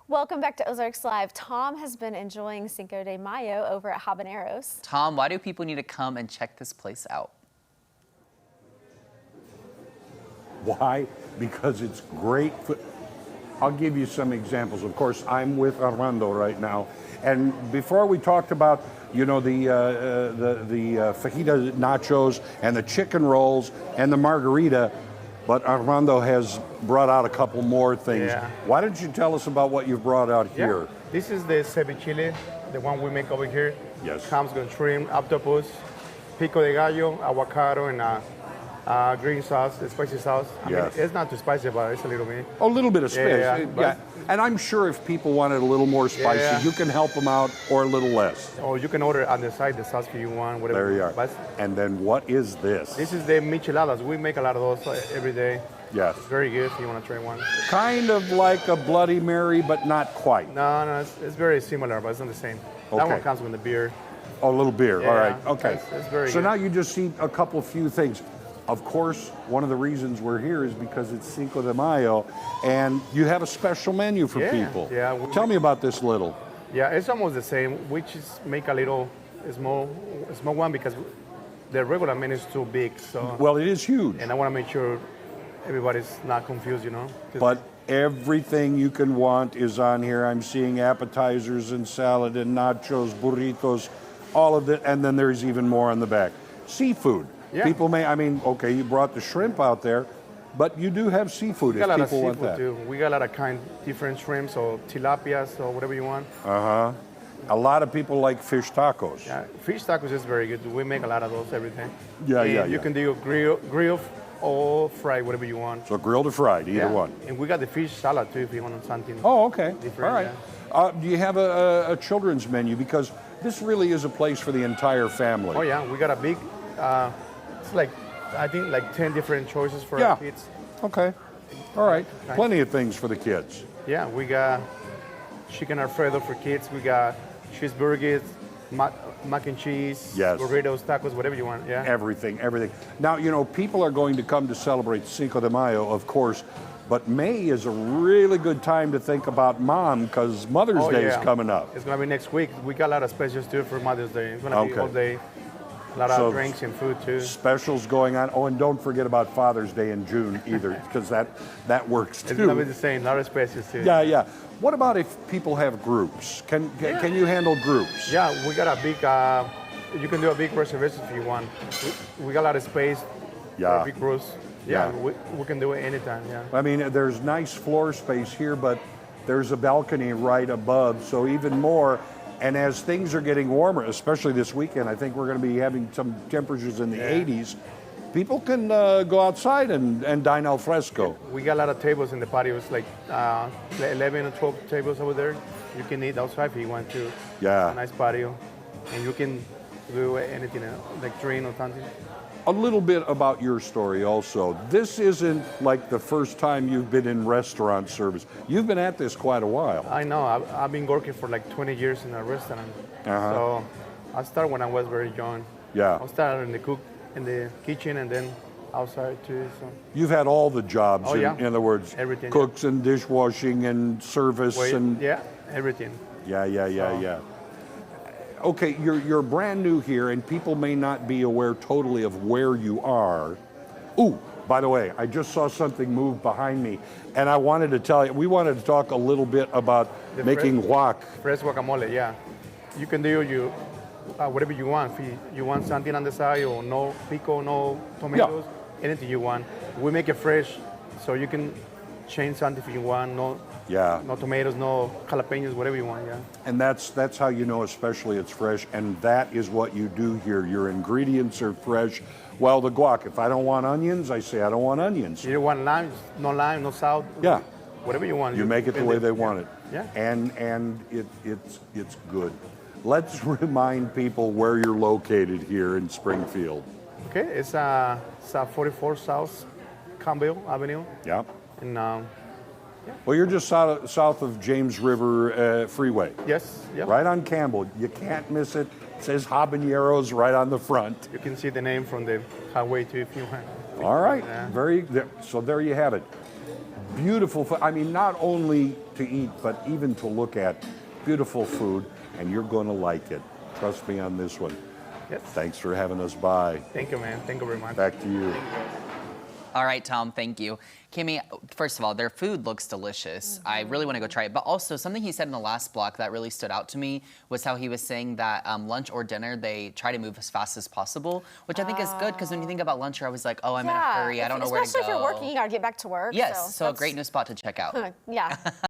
Welcome back to Ozarks Live. Tom has been enjoying Cinco de Mayo over at Habaneros. Tom, why do people need to come and check this place out? Why? Because it's great food. I'll give you some examples. Of course, I'm with Armando right now, and before we talked about, the fajita nachos and the chicken rolls and the margarita, but Armando has brought out a couple more things. Yeah. Why don't you tell us about what you've brought out here? Yeah. This is the ceviche, the one we make over here. Yes. Comes with shrimp, octopus, pico de gallo, avocado, and green sauce, the spicy sauce. I Yes. mean, it's not too spicy, but it's a little bit. A little bit of spice. Yeah. And I'm sure if people wanted a little more spicy, Yeah. you can help them out, or a little less. Or you can order on the side the sauce if you want, whatever. There you are. But And then what is this? this is the micheladas. We make a lot of those every day. Yes. It's very good if you want to try one. Kind of like a Bloody Mary, but not quite. No, it's very similar, but it's not the same. That Okay. one comes with the beer. Oh, a little beer. Yeah, All right. Okay. it's very so good. now you just see a few things. Of course, one of the reasons we're here is because it's Cinco de Mayo, and you have a special menu for Yeah, people. yeah. Tell me about this little. Yeah, it's almost the same. We just make a little small one because the regular menu is too big. So, Well, it is huge, and I want to make sure everybody's not confused, 'cause- but everything you can want is on here. I'm seeing appetizers and salad and nachos, burritos, all of it, and then there's even more on the back. Seafood. Yeah. People okay, you brought the shrimp out there, but you do have seafood we if got a lot of people want seafood that. too. We got a lot of different shrimps or tilapias or whatever you want. A lot of people like fish tacos. Yeah, fish tacos is very good. We make a lot of those every day. Yeah, And yeah, You yeah. can do grill or fry, whatever you want. So grilled or fried, either one. And we got the fish salad too if you want something. Oh, okay. Different, All right. Do you have a children's menu? Because this really is a place for the entire family. Oh yeah, we got a big. It's like I think like 10 different choices for Yeah. our kids. Okay. All right. Nice. Plenty of things for the kids. Yeah, we got chicken Alfredo for kids. We got cheeseburgers, mac and cheese, Yes. burritos, tacos, whatever you want. Yeah. Everything. Now, people are going to come to celebrate Cinco de Mayo, of course, but May is a really good time to think about mom because Mother's Oh, Day is yeah. coming up. It's gonna be next week. We got a lot of specials too for Mother's Day. It's gonna be Okay. all day. A lot So- of drinks and food too. Specials going on. Oh, and don't forget about Father's Day in June either, because that works too. It's gonna be the same. A lot of specials too. Yeah, yeah. What about if people have groups? Can you handle groups? Yeah, we got a big. You can do a big reservation if you want. We got a lot of space. Yeah. For big groups. Yeah. Yeah, we can do it anytime. Yeah. I mean, there's nice floor space here, but there's a balcony right above, so even more. And as things are getting warmer, especially this weekend, I think we're going to be having some temperatures in the 80s. People can go outside and dine al fresco. We got a lot of tables in the patio. It's like 11 or 12 tables over there. You can eat outside if you want to. Yeah. A nice patio. And you can do anything, like drink or something. A little bit about your story also. This isn't like the first time you've been in restaurant service. You've been at this quite a while. I know. I've been working for like 20 years in a restaurant. Uh-huh. So I started when I was very young. Yeah. I started in the kitchen and then outside too. So You've had all the jobs, Oh, yeah. in other words, Everything, cooks and dishwashing and service and yeah, everything. yeah. So- Okay, you're brand new here, and people may not be aware totally of where you are. Ooh, by the way, I just saw something move behind me, and I wanted to tell you. We wanted to talk a little bit about The making guac. Fresh guacamole, yeah. You can do whatever you want. If you want something on the side or no pico, no tomatoes, anything you want. We make it fresh, so you can change something if you want. Yeah, No tomatoes, no jalapenos, whatever you want, yeah. and that's how you know, especially it's fresh, and that is what you do here. Your ingredients are fresh. Well, the guac. If I don't want onions, I say I don't want onions. You want lime, no salt. Yeah. Whatever you want. You make it the way they want it. Yeah. And it's good. Let's remind people where you're located here in Springfield. Okay, it's 44 South Campbell Avenue. Yeah. And Well, you're just south of James River Freeway. yes, yeah. Right on Campbell. You can't miss it. It says Habaneros right on the front. You can see the name from the highway too if you want. All right. Yeah. So there you have it. beautiful food. I mean, not only to eat, but even to look at. Beautiful food, and you're going to like it. Trust me on this one. Yes. Thanks for having us by. Thank you, man. Thank you very much. Back to you. All right, Tom, thank you. Kimmy, first of all, their food looks delicious. I really want to go try it. But also, something he said in the last block that really stood out to me was how he was saying that lunch or dinner, they try to move as fast as possible, which I think is good because when you think about lunch, you're always like, oh, I'm in a hurry. I don't know where to go. Especially if you're working, you got to get back to work. Yes, so a great new spot to check out. Yeah.